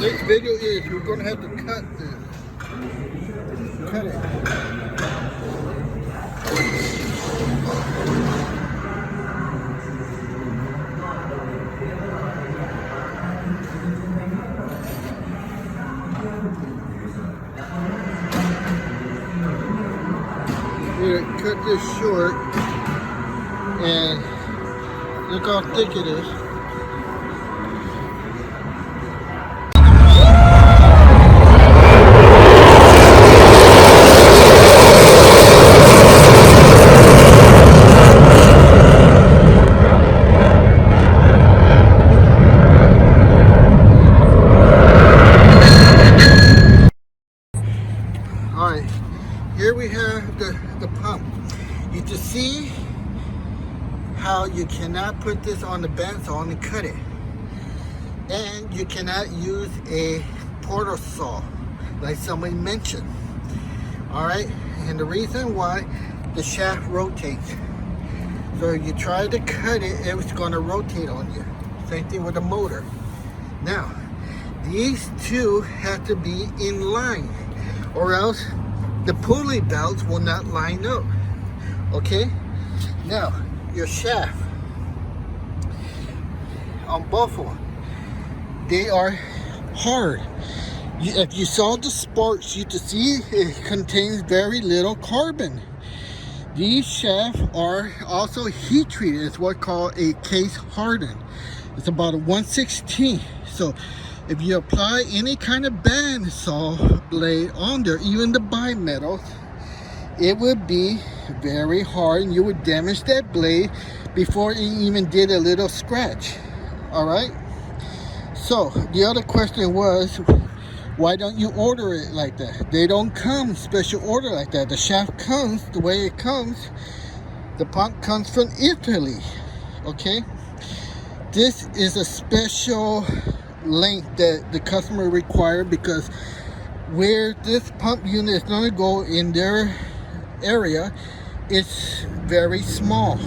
Next video is we're going to have to cut this. Cut it. We're going to cut this short, and look how thick it is. Alright, here we have the pump. You can see how you cannot put this on the bandsaw and cut it. And you cannot use a portal saw like somebody mentioned. Alright, and the reason why, the shaft rotates. So if you try to cut it, it's going to rotate on you. Same thing with the motor. Now, these two have to be in line, or else the pulley belts will not line up. Okay, now your shaft on both of them, they are hard. If you saw the sparks, you can see it contains very little carbon. These shafts are also heat treated. It's what's called a case-hardened. It's about a 1/16. So if you apply any kind of bandsaw blade on there, even the bimetals, it would be very hard and you would damage that blade before it even did a little scratch. Alright? So the other question was, why don't you order it like that? They don't come special order like that. The shaft comes the way it comes. The pump comes from Italy. Okay? This is a special length that the customer required, because where this pump unit is going to go in their area, it's very small.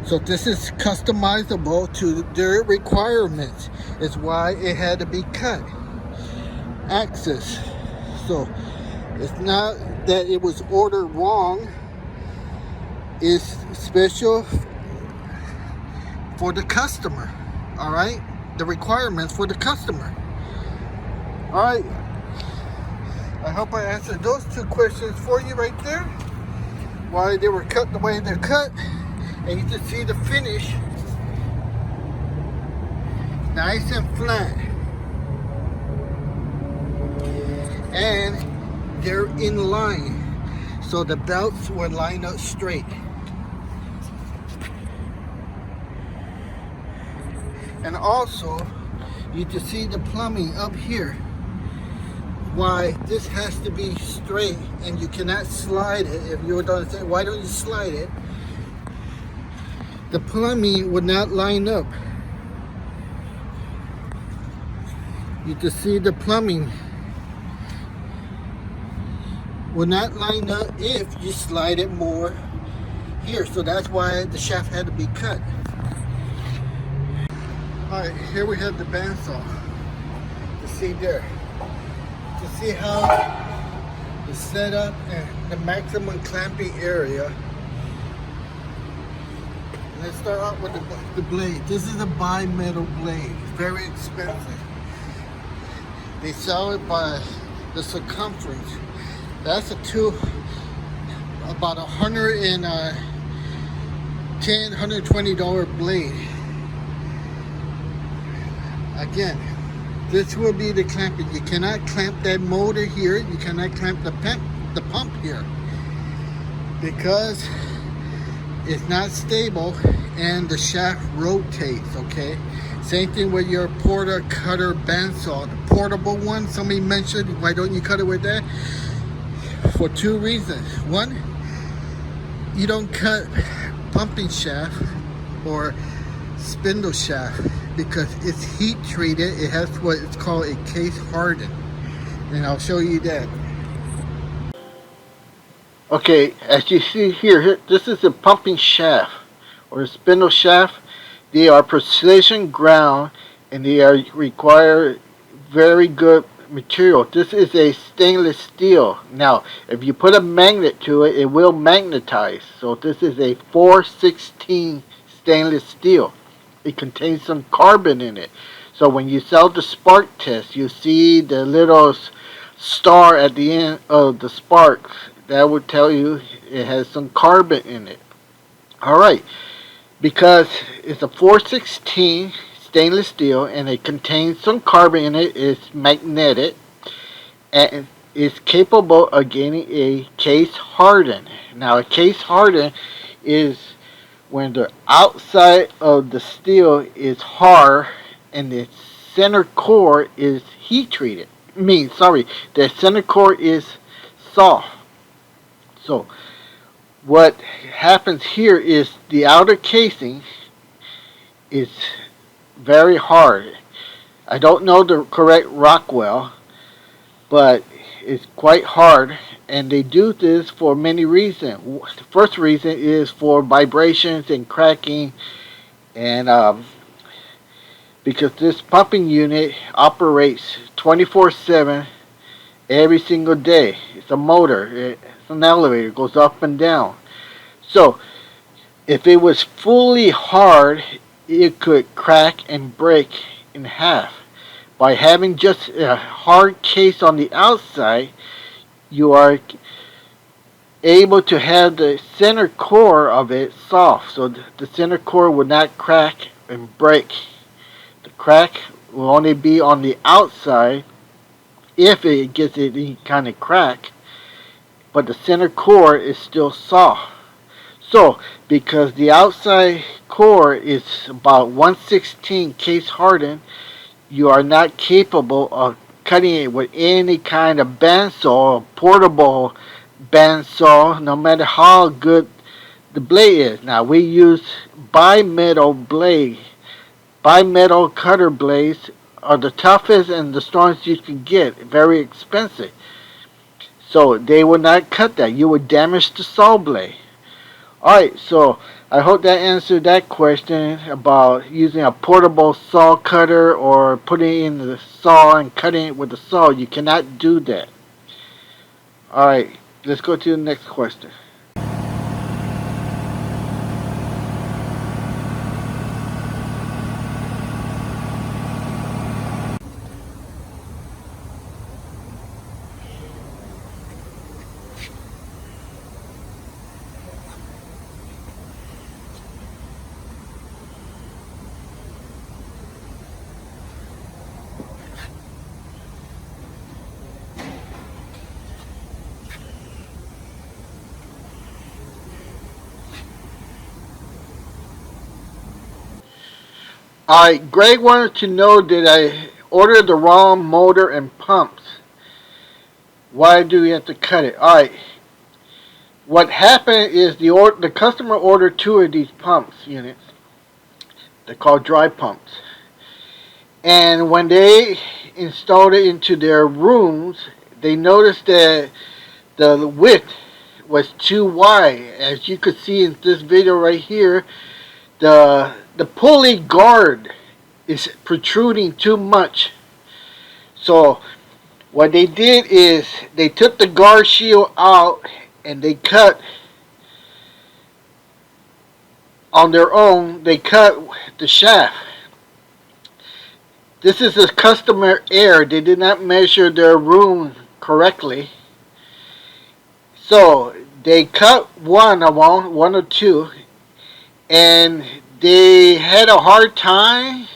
So this is customizable to their requirements. It's why it had to be cut. Access. So it's not that it was ordered wrong. It's special for the customer. All right, the requirements for the customer. All right, I hope I answered those two questions for you right there, why they were cut the way they're cut. And you can see the finish, nice and flat, and they're in line, so the belts will line up straight. And also, you can see the plumbing up here. Why this has to be straight, and you cannot slide it. If you don't say, why don't you slide it? The plumbing would not line up. You can see the plumbing would not line up if you slide it more here. So that's why the shaft had to be cut. Alright, here we have the bandsaw. You see there. You see how the setup and the maximum clamping area. Let's start out with the blade. This is a bimetal blade. It's very expensive. They sell it by the circumference. That's about $110–120 blade. Again, this will be the clamping. You cannot clamp that motor here. You cannot clamp the pump here, because it's not stable and the shaft rotates. Okay, same thing with your porter cutter bandsaw, the portable one. Somebody mentioned, why don't you cut it with that? For two reasons. One, you don't cut pumping shaft or spindle shaft because it's heat treated. It has what it's called a case hardened, and I'll show you that. Okay, as you see here, this is a pumping shaft or a spindle shaft. They are precision ground, and they are require very good material. This is a stainless steel. Now, if you put a magnet to it, it will magnetize. So this is a 416 stainless steel. It contains some carbon in it. So when you sell the spark test, you see the little star at the end of the spark. That would tell you it has some carbon in it. Alright, because it's a 416 stainless steel and it contains some carbon in it, it's magnetic, and is capable of getting a case hardened. Now a case hardened is when the outside of the steel is hard and the center core is heat treated. The center core is soft. So what happens here is the outer casing is very hard. I don't know the correct Rockwell, but it's quite hard, and they do this for many reasons. The first reason is for vibrations and cracking, and because this pumping unit operates 24/7 every single day. It's a motor. It's an elevator. It goes up and down. So if it was fully hard, it could crack and break in half. By having just a hard case on the outside, you are able to have the center core of it soft, so the center core will not crack and break. The crack will only be on the outside if it gets any kind of crack, but the center core is still soft. So, because the outside core is about 1/16 case hardened, you are not capable of cutting it with any kind of bandsaw, portable bandsaw, no matter how good the blade is. Now we use bimetal blade. Bimetal cutter blades are the toughest and the strongest you can get. Very expensive. So they will not cut that. You would damage the saw blade. Alright, so I hope that answered that question about using a portable saw cutter or putting it in the saw and cutting it with the saw. You cannot do that. Alright, let's go to the next question. Alright, Greg wanted to know, did I order the wrong motor and pumps? Why do we have to cut it? Alright, what happened is the customer ordered 2 of these pumps units. They're called dry pumps. And when they installed it into their rooms, they noticed that the width was too wide. As you could see in this video right here, the pulley guard is protruding too much. So what they did is they took the guard shield out and they cut on their own. They cut the shaft. This is a customer error. They did not measure their room correctly. So they cut one or two, and they had a hard time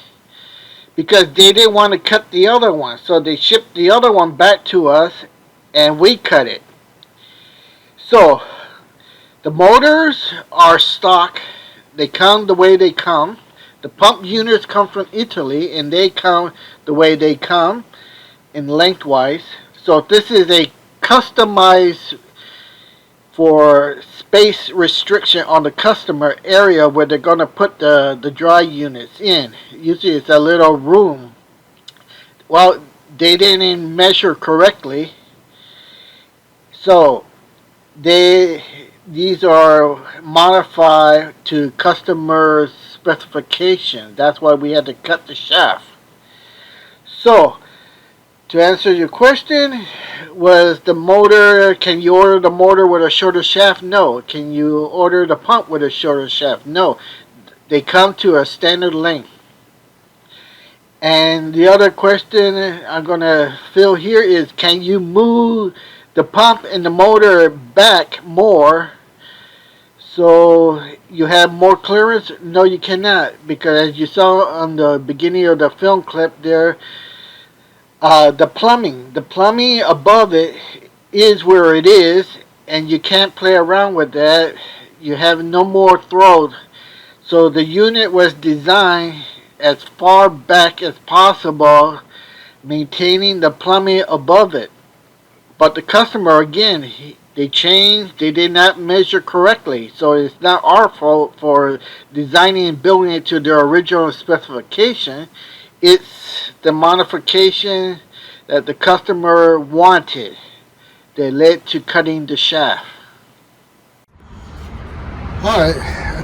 because they didn't want to cut the other one. So they shipped the other one back to us and we cut it. So the motors are stock. They come the way they come. The pump units come from Italy and they come the way they come in lengthwise. So this is a customized for space restriction on the customer area where they're going to put the dry units in. Usually it's a little room. Well, they didn't measure correctly, so these are modified to customer's specification. That's why we had to cut the shaft. So To answer your question, was the motor, can you order the motor with a shorter shaft? No. Can you order the pump with a shorter shaft? No. They come to a standard length. And the other question I'm going to fill here is, can you move the pump and the motor back more so you have more clearance? No, you cannot, because as you saw on the beginning of the film clip there, the plumbing above it is where it is, and you can't play around with that. You have no more throw. So the unit was designed as far back as possible, maintaining the plumbing above it. But the customer, again, they changed, they did not measure correctly. So it's not our fault for designing and building it to their original specification. It's the modification that the customer wanted that led to cutting the shaft. Alright,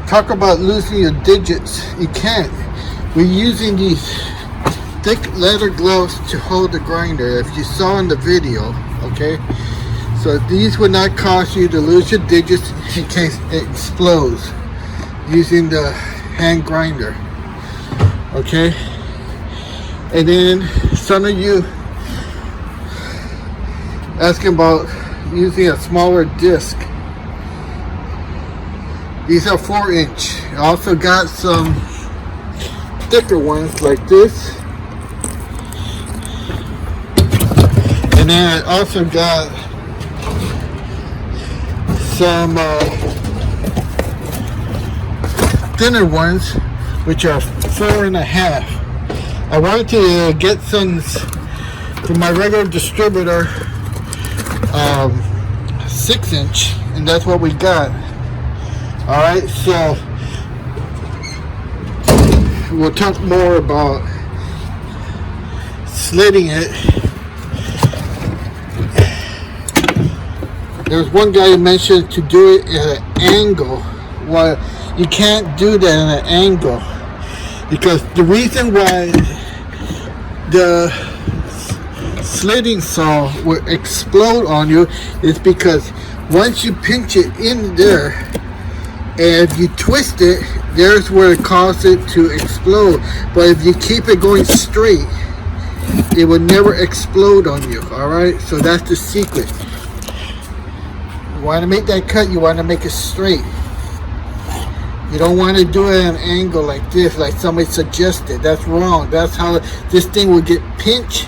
talk about losing your digits. You can't. We're using these thick leather gloves to hold the grinder, if you saw in the video, okay? So these would not cause you to lose your digits in case it explodes using the hand grinder, okay? And then some of you asking about using a smaller disc. These are 4-inch. I also got some thicker ones like this. And then I also got some thinner ones, which are 4.5. I wanted to get some from my regular distributor, 6-inch, and that's what we got. Alright, so we'll talk more about slitting it. There's one guy who mentioned to do it at an angle. Well, you can't do that at an angle, because the reason why the slitting saw will explode on you is because once you pinch it in there and if you twist it, there's where it causes it to explode. But if you keep it going straight, it will never explode on you. Alright, so that's the secret. You want to make that cut, you want to make it straight. You don't want to do it at an angle like this, like somebody suggested. That's wrong. That's how this thing will get pinched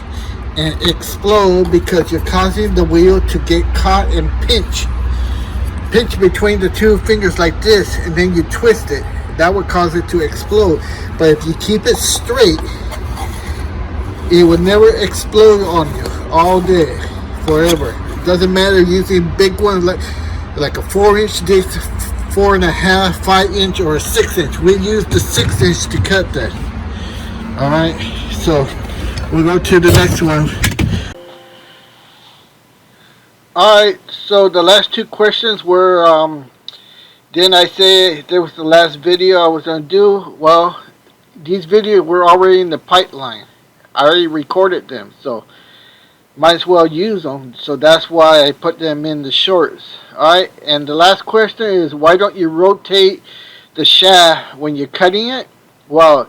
and explode, because you're causing the wheel to get caught and pinch between the two fingers like this, and then you twist it. That would cause it to explode. But if you keep it straight, it will never explode on you all day, forever. Doesn't matter using big ones like a 4-inch disc, 4.5, 5-inch, or a 6-inch. We use the 6-inch to cut that. Alright, so we'll go to the next one. Alright, so the last two questions were, didn't I say there was the last video I was going to do? Well, these videos were already in the pipeline. I already recorded them, so might as well use them. So that's why I put them in the shorts. Alright, and the last question is, why don't you rotate the shaft when you're cutting it? Well,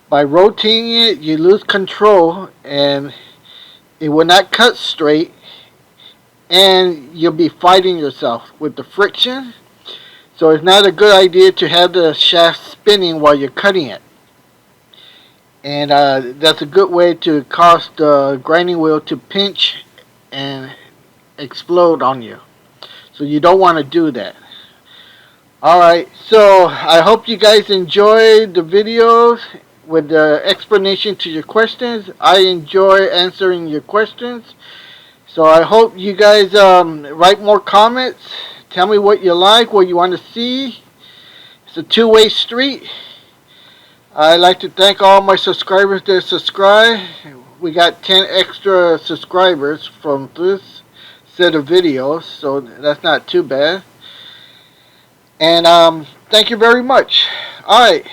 by rotating it, you lose control and it will not cut straight, and you'll be fighting yourself with the friction. So it's not a good idea to have the shaft spinning while you're cutting it. And that's a good way to cause the grinding wheel to pinch and explode on you. So you don't want to do that. Alright, so I hope you guys enjoyed the videos with the explanation to your questions. I enjoy answering your questions. So I hope you guys write more comments. Tell me what you like, what you want to see. It's a two-way street. I'd like to thank all my subscribers that subscribe. We got 10 extra subscribers from this set of videos, so that's not too bad. And thank you very much. Alright,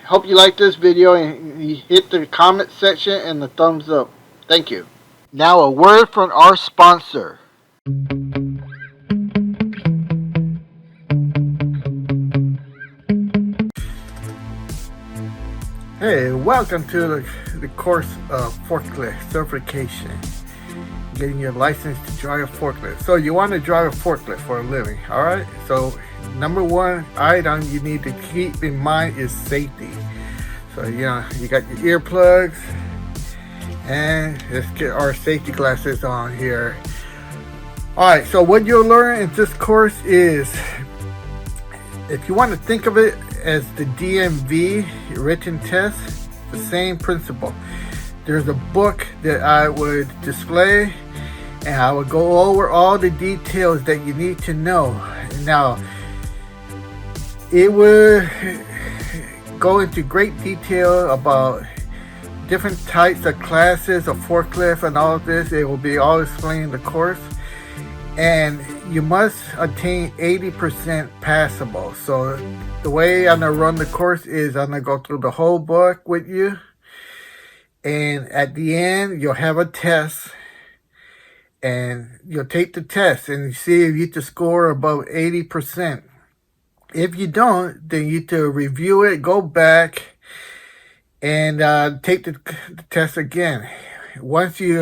hope you like this video and you hit the comment section and the thumbs up. Thank you. Now a word from our sponsor. Hey, welcome to the course of forklift certification. Getting your license to drive a forklift. So you want to drive a forklift for a living, all right? So number one item you need to keep in mind is safety. So you got your earplugs, and let's get our safety glasses on here. All right, so what you'll learn in this course is, if you want to think of it as the DMV written test, the same principle. There's a book that I would display, and I would go over all the details that you need to know. Now, it would go into great detail about different types of classes of forklift and all of this. It will be all explained in the course. And you must attain 80% passable. So the way I'm going to run the course is I'm going to go through the whole book with you. And at the end, you'll have a test. And you'll take the test and see if you can score above 80%. If you don't, then you need to review it, go back, and take the test again. Once you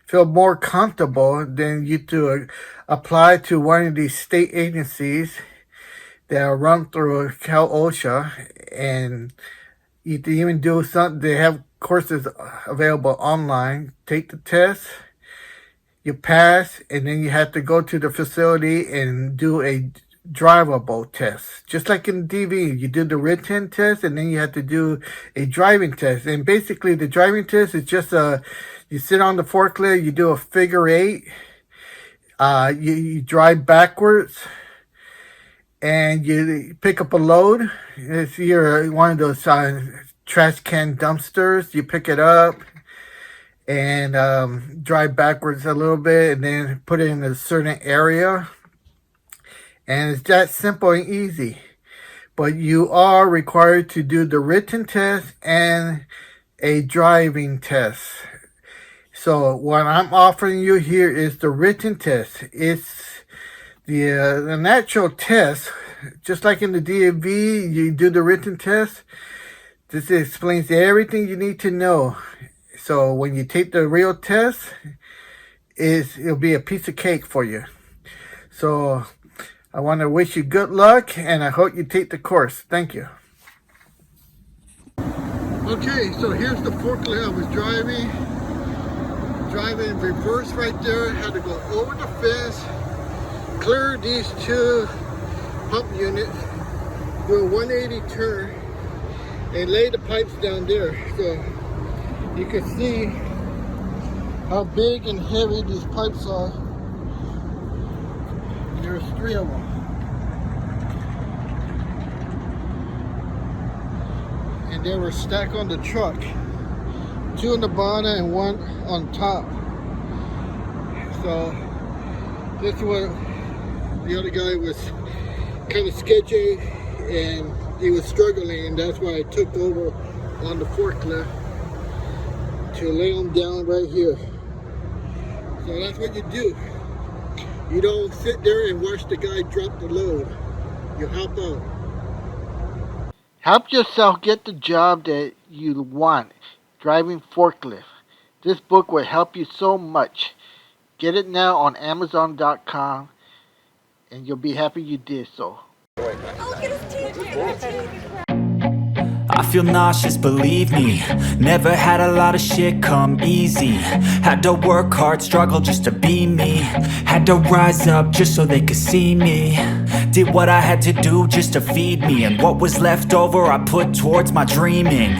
feel more comfortable, then you to apply to one of these state agencies that are run through Cal OSHA, and you can even do something. They have courses available online. Take the test, you pass, and then you have to go to the facility and do a drivable test. Just like in DV, you do the written test, and then you have to do a driving test. And basically, the driving test is just you sit on the forklift, you do a figure 8, you drive backwards, and you pick up a load. If you're one of those trash can dumpsters, you pick it up and drive backwards a little bit, and then put it in a certain area. And it's that simple and easy. But you are required to do the written test and a driving test. So what I'm offering you here is the written test. It's the natural test. Just like in the DMV, you do the written test. This explains everything you need to know. So when you take the real test, it'll be a piece of cake for you. So I want to wish you good luck, and I hope you take the course. Thank you. Okay, so here's the forklift I was driving in reverse right there. Had to go over the fence, clear these two pump units, do a 180 turn, and lay the pipes down there. So you can see how big and heavy these pipes are. There's 3 of them. And they were stacked on the truck. 2 on the bottom and 1 on top. So this is what the other guy was kind of sketchy, and he was struggling, and that's why I took over on the forklift to lay them down right here. So that's what you do. You don't sit there and watch the guy drop the load. You hop out. Help yourself get the job that you want, driving forklift. This book will help you so much. Get it now on Amazon.com, and you'll be happy you did so. I feel nauseous, believe me. Never had a lot of shit come easy. Had to work hard, struggle just to be me. Had to rise up just so they could see me. Did what I had to do just to feed me, and what was left over I put towards my dreaming.